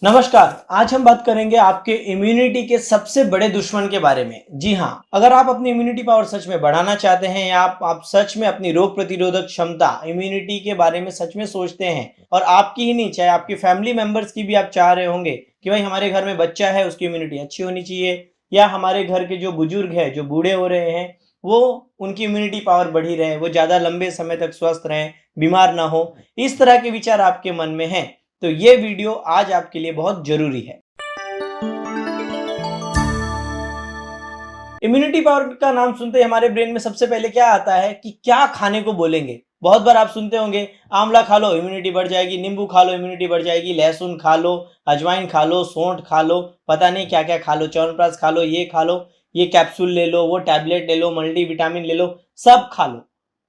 नमस्कार। आज हम बात करेंगे आपके इम्यूनिटी के सबसे बड़े दुश्मन के बारे में। जी हाँ, अगर आप अपनी इम्यूनिटी पावर सच में बढ़ाना चाहते हैं या आप सच में अपनी रोग प्रतिरोधक क्षमता इम्यूनिटी के बारे में सच में सोचते हैं और आपकी ही नहीं चाहे आपकी फैमिली मेंबर्स की भी आप चाह रहे होंगे कि भाई हमारे घर में बच्चा है उसकी इम्यूनिटी अच्छी होनी चाहिए, या हमारे घर के जो बुजुर्ग है जो बूढ़े हो रहे हैं वो उनकी इम्यूनिटी पावर बढ़ी रहे, वो ज़्यादा लंबे समय तक स्वस्थ रहें, बीमार ना हो, इस तरह के विचार आपके मन में हैं तो ये वीडियो आज आपके लिए बहुत जरूरी है। इम्यूनिटी पावर का नाम सुनते ही हमारे ब्रेन में सबसे पहले क्या आता है कि क्या खाने को बोलेंगे। बहुत बार आप सुनते होंगे आंवला खा लो इम्यूनिटी बढ़ जाएगी, नींबू खा लो इम्यूनिटी बढ़ जाएगी, लहसुन खा लो, अजवाइन खा लो, सौंठ खा लो, पता नहीं क्या क्या खा लो, च्यवनप्राश खा लो, ये खा लो, ये कैप्सूल ले लो, वो टैबलेट ले लो, मल्टीविटामिन ले लो, सब खा लो।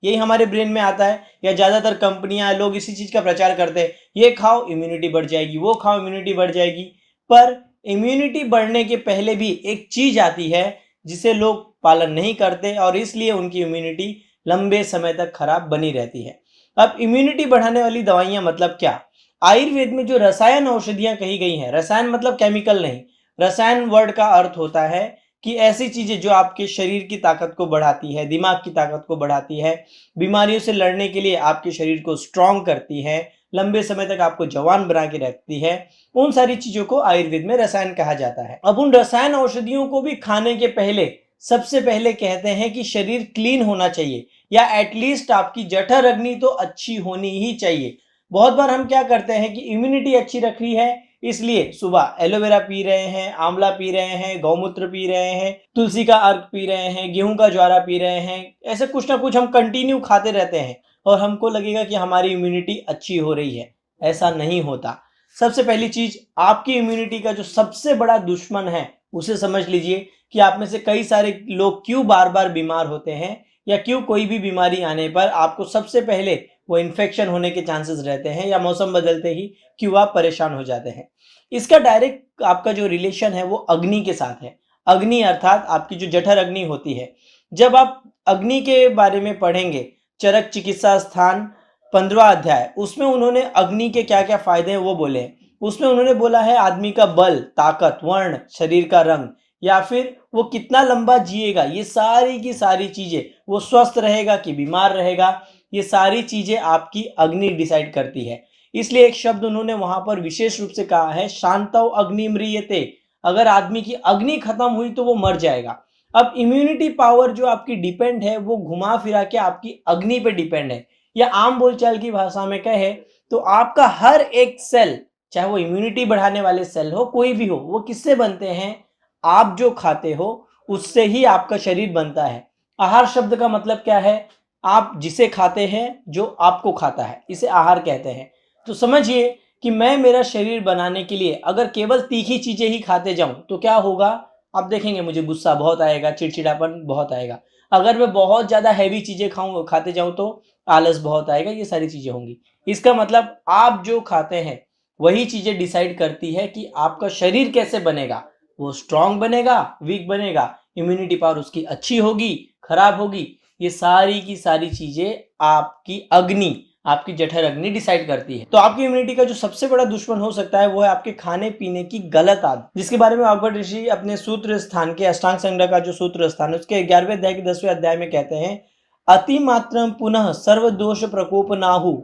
यही हमारे ब्रेन में आता है। या ज्यादातर कंपनियां लोग इसी चीज का प्रचार करते हैं, ये खाओ इम्यूनिटी बढ़ जाएगी, वो खाओ इम्यूनिटी बढ़ जाएगी। पर इम्यूनिटी बढ़ने के पहले भी एक चीज आती है जिसे लोग पालन नहीं करते और इसलिए उनकी इम्यूनिटी लंबे समय तक खराब बनी रहती है। अब इम्यूनिटी बढ़ाने वाली दवाइयां मतलब क्या? आयुर्वेद में जो रसायन औषधियां कही गई हैं, रसायन मतलब केमिकल नहीं, रसायन वर्ड का अर्थ होता है कि ऐसी चीजें जो आपके शरीर की ताकत को बढ़ाती है, दिमाग की ताकत को बढ़ाती है, बीमारियों से लड़ने के लिए आपके शरीर को स्ट्रांग करती है, लंबे समय तक आपको जवान बना के रखती है, उन सारी चीजों को आयुर्वेद में रसायन कहा जाता है। अब उन रसायन औषधियों को भी खाने के पहले सबसे पहले कहते हैं कि शरीर क्लीन होना चाहिए, या एटलीस्ट आपकी जठर अग्नि तो अच्छी होनी ही चाहिए। बहुत बार हम क्या करते हैं कि इम्यूनिटी अच्छी रखनी है इसलिए सुबह एलोवेरा पी रहे हैं, आंवला पी रहे हैं, गौमूत्र पी रहे हैं, तुलसी का अर्क पी रहे हैं, गेहूं का ज्वारा पी रहे हैं, ऐसे कुछ ना कुछ हम कंटिन्यू खाते रहते हैं और हमको लगेगा कि हमारी इम्यूनिटी अच्छी हो रही है। ऐसा नहीं होता। सबसे पहली चीज, आपकी इम्यूनिटी का जो सबसे बड़ा दुश्मन है उसे समझ लीजिए कि आप में से कई सारे लोग क्यों बार बार बीमार होते हैं, या क्यों कोई भी बीमारी आने पर आपको सबसे पहले वो इन्फेक्शन होने के चांसेस रहते हैं, या मौसम बदलते ही क्यों आप परेशान हो जाते हैं। इसका डायरेक्ट आपका जो रिलेशन है वो अग्नि के साथ है। अग्नि अर्थात आपकी जो जठर अग्नि होती है। जब आप अग्नि के बारे में पढ़ेंगे, चरक चिकित्सा स्थान 15वां अध्याय, उसमें उन्होंने अग्नि के क्या क्या फायदे हैं वो बोले हैं। उसमें उन्होंने बोला है आदमी का बल, ताकत, वर्ण, शरीर का रंग, या फिर वो कितना लंबा जिएगा, ये सारी की सारी चीजें, वो स्वस्थ रहेगा कि बीमार रहेगा, ये सारी चीजें आपकी अग्नि डिसाइड करती है। इसलिए एक शब्द उन्होंने वहां पर विशेष रूप से कहा है, शांतौ अग्नि म्रियते। अगर आदमी की अग्नि खत्म हुई तो वो मर जाएगा। अब इम्यूनिटी पावर जो आपकी डिपेंड है वो घुमा फिरा के आपकी अग्नि पे डिपेंड है, या आम बोलचाल की भाषा में कहे तो आपका हर एक सेल, चाहे वो इम्यूनिटी बढ़ाने वाले सेल हो, कोई भी हो, वो किससे बनते हैं? आप जो खाते हो उससे ही आपका शरीर बनता है। आहार शब्द का मतलब क्या है? आप जिसे खाते हैं, जो आपको खाता है, इसे आहार कहते हैं। तो समझिए कि मैं मेरा शरीर बनाने के लिए अगर केवल तीखी चीजें ही खाते जाऊं तो क्या होगा? आप देखेंगे मुझे गुस्सा बहुत आएगा, चिड़चिड़ापन बहुत आएगा। अगर मैं बहुत ज्यादा हैवी चीजें खाते जाऊं तो आलस बहुत आएगा, ये सारी चीजें होंगी। इसका मतलब आप जो खाते हैं वही चीजें डिसाइड करती है कि आपका शरीर कैसे बनेगा। वो स्ट्रांग बनेगा, वीक बनेगा, इम्यूनिटी पावर उसकी अच्छी होगी, खराब होगी, ये सारी की सारी चीजें आपकी अग्नि, आपकी जठर अग्नि डिसाइड करती है। तो आपकी इम्यूनिटी का जो सबसे बड़ा दुश्मन हो सकता है वो है आपके खाने पीने की गलत आदत, जिसके बारे में वाग्भट ऋषि अपने सूत्र स्थान के अष्टांग संग्रह का जो सूत्र स्थान है उसके 11वें अध्याय के 10वें अध्याय में कहते हैं, अति मात्रम पुनः सर्व दोष प्रकोप नाहु।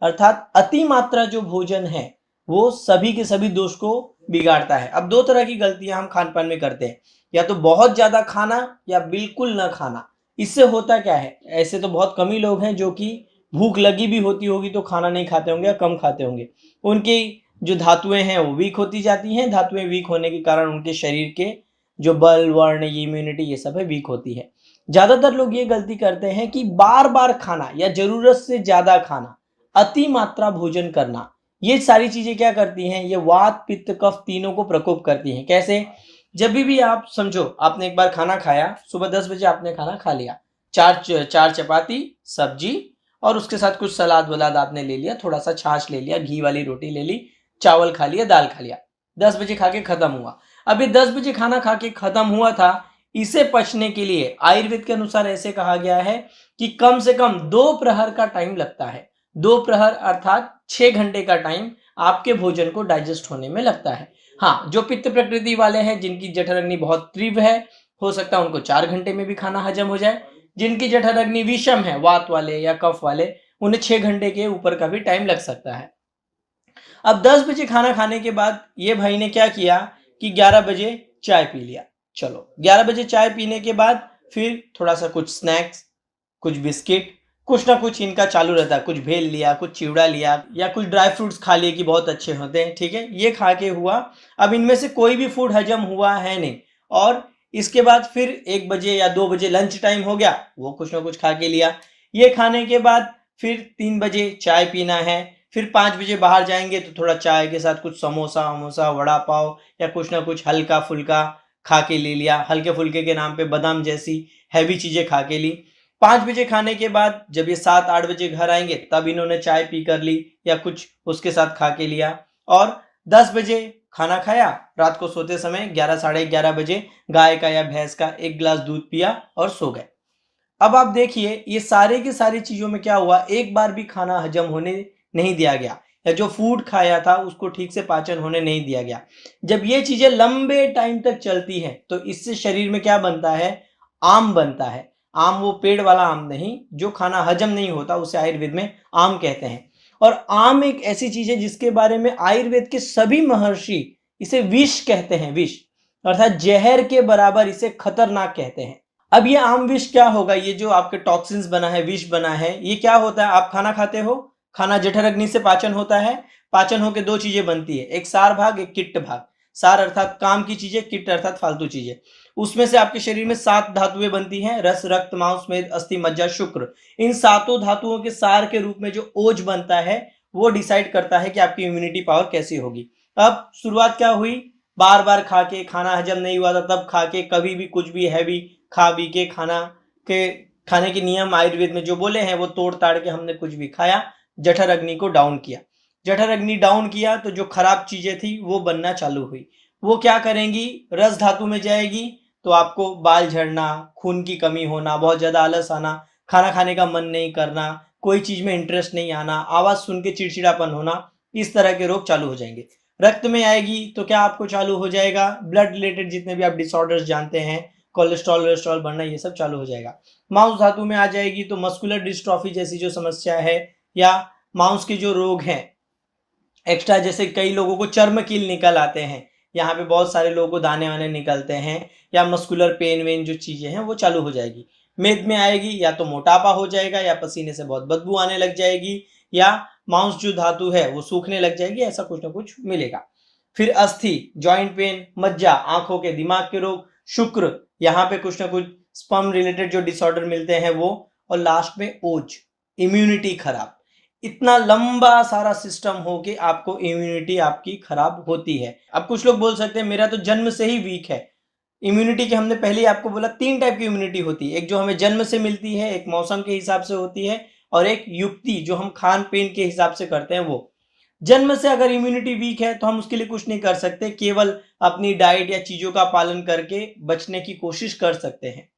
अर्थात अति मात्रा जो भोजन है वो सभी के सभी दोष को बिगाड़ता है। अब दो तरह की गलतियां हम खान पान में करते हैं, या तो बहुत ज्यादा खाना या बिल्कुल न खाना। इससे होता क्या है, ऐसे तो बहुत कम ही लोग हैं जो कि भूख लगी भी होती होगी तो खाना नहीं खाते होंगे या कम खाते होंगे, उनकी जो धातुएं हैं वो वीक होती जाती हैं। धातुएं वीक होने के कारण उनके शरीर के जो बल, वर्ण, ये इम्यूनिटी, ये सब है वीक होती है। ज्यादातर लोग ये गलती करते हैं कि बार बार खाना या जरूरत से ज्यादा खाना, अति मात्रा भोजन करना, ये सारी चीजें क्या करती हैं? ये वात, पित्त, कफ तीनों को प्रकोप करती हैं। कैसे? जब भी आप समझो आपने एक बार खाना खाया, सुबह 10 बजे आपने खाना खा लिया, चार चपाती, सब्जी और उसके साथ कुछ सलाद वलाद आपने ले लिया, थोड़ा सा छाछ ले लिया, घी वाली रोटी ले ली, चावल खा लिया, दाल खा लिया, 10 बजे खा के खत्म हुआ। अब ये 10 बजे खाना खा के खत्म हुआ था, इसे पचने के लिए आयुर्वेद के अनुसार ऐसे कहा गया है कि कम से कम 2 प्रहर का टाइम लगता है। 2 प्रहर अर्थात 6 घंटे का टाइम आपके भोजन को डाइजेस्ट होने में लगता है। हाँ, जो पित्त प्रकृति वाले हैं, जिनकी जठराग्नि बहुत तीव्र है, हो सकता है उनको 4 घंटे में भी खाना हजम हो जाए। जिनकी जठराग्नि विषम है, वात वाले या कफ वाले, उन्हें 6 घंटे के ऊपर का भी टाइम लग सकता है। अब 10 बजे खाना खाने के बाद ये भाई ने क्या किया कि 11 बजे चाय पी लिया। चलो 11 बजे चाय पीने के बाद फिर थोड़ा सा कुछ स्नैक्स, कुछ बिस्किट, कुछ ना कुछ इनका चालू रहता है। कुछ भेल लिया, कुछ चिवड़ा लिया या कुछ ड्राई फ्रूट्स खा लिए कि बहुत अच्छे होते हैं, ठीक है, ये खा के हुआ। अब इनमें से कोई भी फूड हजम हुआ है नहीं, और इसके बाद फिर 1 बजे या 2 बजे लंच टाइम हो गया, वो कुछ ना कुछ खा के लिया। ये खाने के बाद फिर 3 बजे चाय पीना है, फिर 5 बजे बाहर जाएंगे तो थोड़ा चाय के साथ कुछ समोसा वमोसा, वड़ा पाव या कुछ ना कुछ हल्का फुल्का खा के ले लिया। हल्के फुल्के के नाम पे बादाम जैसी हैवी चीजें खा के ली। 5 बजे खाने के बाद जब ये 7-8 बजे घर आएंगे तब इन्होंने चाय पी कर ली या कुछ उसके साथ खा के लिया। और 10 बजे खाना खाया, रात को सोते समय 11 साढ़े 11 बजे गाय का या भैंस का 1 गिलास दूध पिया और सो गए। अब आप देखिए ये सारे की सारी चीजों में क्या हुआ, एक बार भी खाना हजम होने नहीं दिया गया, या जो फूड खाया था उसको ठीक से पाचन होने नहीं दिया गया। जब ये चीजें लंबे टाइम तक चलती हैं तो इससे शरीर में क्या बनता है, आम बनता है। आम वो पेड़ वाला आम नहीं, जो खाना हजम नहीं होता उसे आयुर्वेद में आम कहते हैं। और आम एक ऐसी चीज है जिसके बारे में आयुर्वेद के सभी महर्षि इसे विष कहते हैं, विष अर्थात जहर के बराबर इसे खतरनाक कहते हैं। अब ये आम विष क्या होगा, ये जो आपके टॉक्सिन्स बना है, विष बना है, ये क्या होता है, आप खाना खाते हो, खाना जठराग्नि से पाचन होता है, पाचन होकर 2 चीजें बनती है, एक सार भाग एक किट्ट भाग। सार अर्थात काम की चीजें, किट्ट अर्थात फालतू चीजें। उसमें से आपके शरीर में 7 धातुएं बनती हैं, रस रक्त मांस मेद अस्थि मज्जा शुक्र। इन 7 धातुओं के सार के रूप में जो ओज बनता है वो डिसाइड करता है कि आपकी इम्यूनिटी पावर कैसी होगी। अब शुरुआत क्या हुई, बार बार खा के, खाना हजम नहीं हुआ था तब खा के, कभी भी कुछ भी हैवी खा पी के, खाने के नियम आयुर्वेद में जो बोले हैं वो तोड़ ताड़ के हमने कुछ भी खाया, जठराग्नि को डाउन किया। जठराग्नि डाउन किया तो जो खराब चीजें थी वो बनना चालू हुई। वो क्या करेंगी, रस धातु में जाएगी तो आपको बाल झड़ना, खून की कमी होना, बहुत ज्यादा आलस आना, खाना खाने का मन नहीं करना, कोई चीज में इंटरेस्ट नहीं आना, आवाज सुन के चिड़चिड़ापन होना, इस तरह के रोग चालू हो जाएंगे। रक्त में आएगी तो क्या आपको चालू हो जाएगा, ब्लड रिलेटेड जितने भी आप डिसऑर्डर्स जानते हैं, कोलेस्ट्रॉल बढ़ना, ये सब चालू हो जाएगा। मांस धातु में आ जाएगी तो मस्कुलर डिस्ट्रॉफी जैसी जो समस्या है, या मांस के जो रोग हैं एक्स्ट्रा, जैसे कई लोगों को चर्म कील निकल आते हैं, यहाँ पे बहुत सारे लोगों को दाने वाने निकलते हैं, या मस्कुलर पेन वेन जो चीजें हैं वो चालू हो जाएगी। मेद में आएगी या तो मोटापा हो जाएगा, या पसीने से बहुत बदबू आने लग जाएगी, या मांस जो धातु है वो सूखने लग जाएगी, ऐसा कुछ ना कुछ मिलेगा। फिर अस्थि, जॉइंट पेन, मज्जा, आंखों के दिमाग के रोग, शुक्र, यहाँ पे कुछ ना कुछ स्पर्म रिलेटेड जो डिसऑर्डर मिलते हैं वो, और लास्ट में ओज, इम्यूनिटी खराब। इतना लंबा सारा सिस्टम हो के आपको इम्यूनिटी आपकी खराब होती है। अब कुछ लोग बोल सकते हैं मेरा तो जन्म से ही वीक है। इम्यूनिटी की हमने पहले ही आपको बोला 3 टाइप की इम्यूनिटी होती है, एक जो हमें जन्म से मिलती है, एक मौसम के हिसाब से होती है, और एक युक्ति जो हम खान पीन के हिसाब से करते हैं वो। जन्म से अगर इम्यूनिटी वीक है तो हम उसके लिए कुछ नहीं कर सकते, केवल अपनी डाइट या चीजों का पालन करके बचने की कोशिश कर सकते हैं।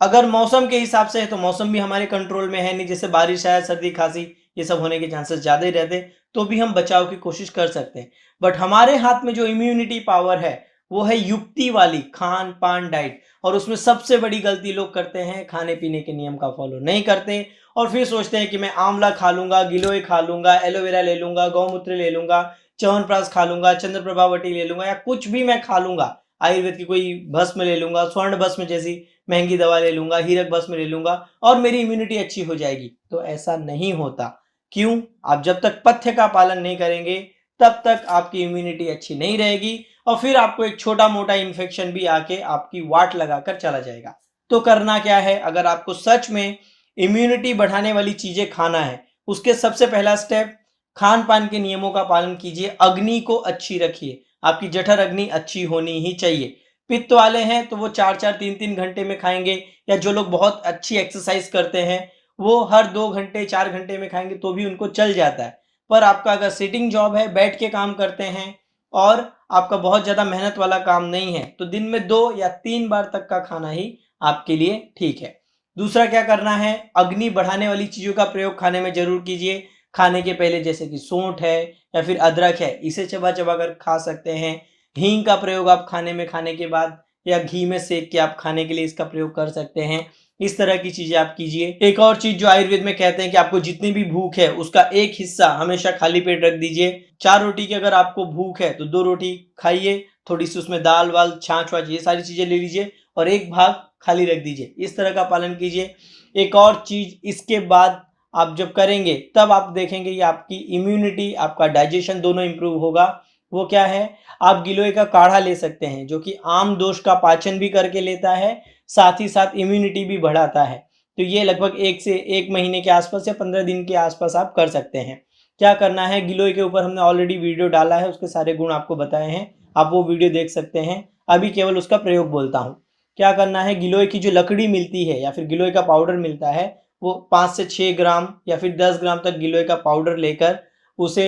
अगर मौसम के हिसाब से है तो मौसम भी हमारे कंट्रोल में है नहीं, जैसे बारिश आया, सर्दी खांसी ये सब होने के चांसेस ज्यादा ही रहते, तो भी हम बचाव की कोशिश कर सकते हैं। बट हमारे हाथ में जो इम्यूनिटी पावर है वो है युक्ति वाली खान पान डाइट, और उसमें सबसे बड़ी गलती लोग करते हैं, खाने पीने के नियम का फॉलो नहीं करते और फिर सोचते हैं कि मैं आंवला खा लूंगा, गिलोय खा लूंगा, एलोवेरा ले लूंगा, गौमूत्र ले लूंगा, च्यवनप्राश खा लूंगा, चंद्रप्रभावटी ले लूंगा, या कुछ भी मैं खा लूंगा, आयुर्वेद की कोई भस्म ले लूंगा, स्वर्ण भस्म जैसी महंगी दवा ले लूंगा, हीरक भस्म ले लूंगा और मेरी इम्यूनिटी अच्छी हो जाएगी। तो ऐसा नहीं होता। क्यों? आप जब तक पथ्य का पालन नहीं करेंगे तब तक आपकी इम्यूनिटी अच्छी नहीं रहेगी, और फिर आपको एक छोटा मोटा इन्फेक्शन भी आके आपकी वाट लगाकर चला जाएगा। तो करना क्या है, अगर आपको सच में इम्यूनिटी बढ़ाने वाली चीजें खाना है, उसके सबसे पहला स्टेप, खान पान के नियमों का पालन कीजिए, अग्नि को अच्छी रखिए, आपकी जठर अग्नि अच्छी होनी ही चाहिए। पित्त वाले हैं तो वो 4-4 3-3 घंटे में खाएंगे, या जो लोग बहुत अच्छी एक्सरसाइज करते हैं वो हर 2 घंटे 4 घंटे में खाएंगे तो भी उनको चल जाता है। पर आपका अगर सिटिंग जॉब है, बैठ के काम करते हैं और आपका बहुत ज्यादा मेहनत वाला काम नहीं है, तो दिन में 2 या 3 बार तक का खाना ही आपके लिए ठीक है। दूसरा क्या करना है, अग्नि बढ़ाने वाली चीजों का प्रयोग खाने में जरूर कीजिए। खाने के पहले, जैसे कि सूंठ है या फिर अदरक है, इसे चबा चबा कर खा सकते हैं। हींग का प्रयोग आप खाने में खाने के बाद या घी में सेक के आप खाने के लिए इसका प्रयोग कर सकते हैं। इस तरह की चीजें आप कीजिए। एक और चीज जो आयुर्वेद में कहते हैं कि आपको जितनी भी भूख है उसका एक हिस्सा हमेशा खाली पेट रख दीजिए। 4 रोटी की अगर आपको भूख है तो 2 रोटी खाइए, थोड़ी सी उसमें दाल वाल छाछ वाछ ये सारी चीजें ले लीजिए और एक भाग खाली रख दीजिए। इस तरह का पालन कीजिए। एक और चीज इसके बाद आप जब करेंगे तब आप देखेंगे ये आपकी इम्यूनिटी, आपका डाइजेशन दोनों इंप्रूव होगा। वो क्या है, आप गिलोय का काढ़ा ले सकते हैं जो कि आम दोष का पाचन भी करके लेता है, साथ ही साथ इम्यूनिटी भी बढ़ाता है। तो ये लगभग 1 महीने के आसपास या 15 दिन के आसपास आप कर सकते हैं। क्या करना है, गिलोय के ऊपर हमने ऑलरेडी वीडियो डाला है, उसके सारे गुण आपको बताए हैं, आप वो वीडियो देख सकते हैं। अभी केवल उसका प्रयोग बोलता हूँ। क्या करना है, गिलोय की जो लकड़ी मिलती है या फिर गिलोय का पाउडर मिलता है वो 5 से 6 ग्राम या फिर 10 ग्राम तक गिलोय का पाउडर लेकर उसे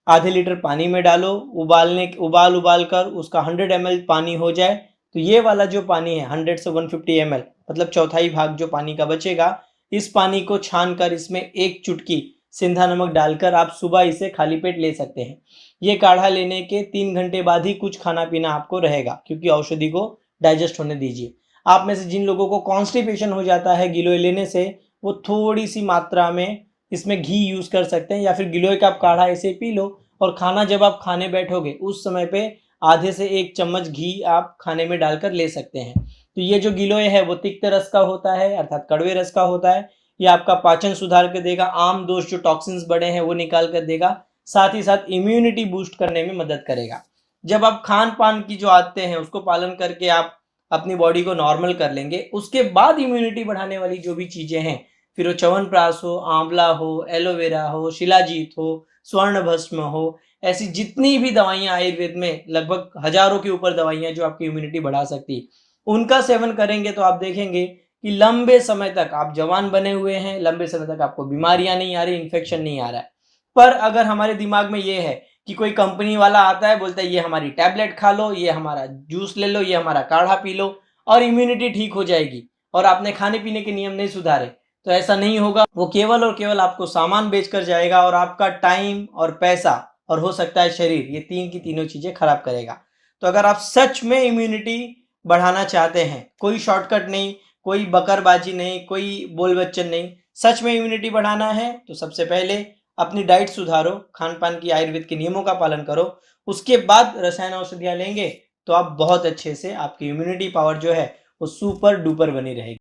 आधे लीटर पानी में डालो, उबाल कर उसका 100 ml पानी हो जाए तो ये वाला जो पानी है 100 से 150 ml मतलब चौथाई भाग जो पानी का बचेगा, इस पानी को छान कर इसमें 1 चुटकी सिंधा नमक डालकर आप सुबह इसे खाली पेट ले सकते हैं। ये काढ़ा लेने के 3 घंटे बाद ही कुछ खाना पीना आपको रहेगा, क्योंकि औषधि को डाइजेस्ट होने दीजिए। आप में से जिन लोगों को कॉन्स्टिपेशन हो जाता है गिलोय लेने से, वो थोड़ी सी मात्रा में इसमें घी यूज कर सकते हैं या फिर गिलोय का काढ़ा ऐसे पी लो और खाना जब आप खाने बैठोगे उस समय पे आधे से 1 चम्मच घी आप खाने में डालकर ले सकते हैं। तो ये जो गिलोय है वो तिक्त रस का होता है, अर्थात कड़वे रस का होता है। ये आपका पाचन सुधार कर देगा, आम दोष जो टॉक्सिन्स बड़े हैं वो निकाल कर देगा, साथ ही साथ इम्यूनिटी बूस्ट करने में मदद करेगा। जब आप खान पान की जो आदतें हैं उसको पालन करके आप अपनी बॉडी को नॉर्मल कर लेंगे, उसके बाद इम्यूनिटी बढ़ाने वाली जो भी चीजें हैं, फिर वो च्यवनप्राश हो, आंवला हो, एलोवेरा हो, शिलाजीत हो, स्वर्ण भस्म हो, ऐसी जितनी भी दवाइयां आयुर्वेद में लगभग हजारों के ऊपर दवाइयां जो आपकी इम्यूनिटी बढ़ा सकती है, उनका सेवन करेंगे तो आप देखेंगे कि लंबे समय तक आप जवान बने हुए हैं, लंबे समय तक आपको बीमारियां नहीं आ रही, इन्फेक्शन नहीं आ रहा है। पर अगर हमारे दिमाग में ये है कि कोई कंपनी वाला आता है बोलता है ये हमारी टैबलेट खा लो, ये हमारा जूस ले लो, ये हमारा काढ़ा पी लो और इम्यूनिटी ठीक हो जाएगी, और आपने खाने पीने के नियम नहीं सुधारे, तो ऐसा नहीं होगा। वो केवल और केवल आपको सामान बेचकर जाएगा और आपका टाइम और पैसा और हो सकता है शरीर, ये तीन की तीनों चीजें खराब करेगा। तो अगर आप सच में इम्यूनिटी बढ़ाना चाहते हैं, कोई शॉर्टकट नहीं, कोई बकरबाजी नहीं, कोई बोल बच्चन नहीं, सच में इम्यूनिटी बढ़ाना है तो सबसे पहले अपनी डाइट सुधारो, खान पान की आयुर्वेद के नियमों का पालन करो, उसके बाद रसायन औषधियां लेंगे तो आप बहुत अच्छे से, आपकी इम्यूनिटी पावर जो है वो सुपर डुपर बनी रहेगी।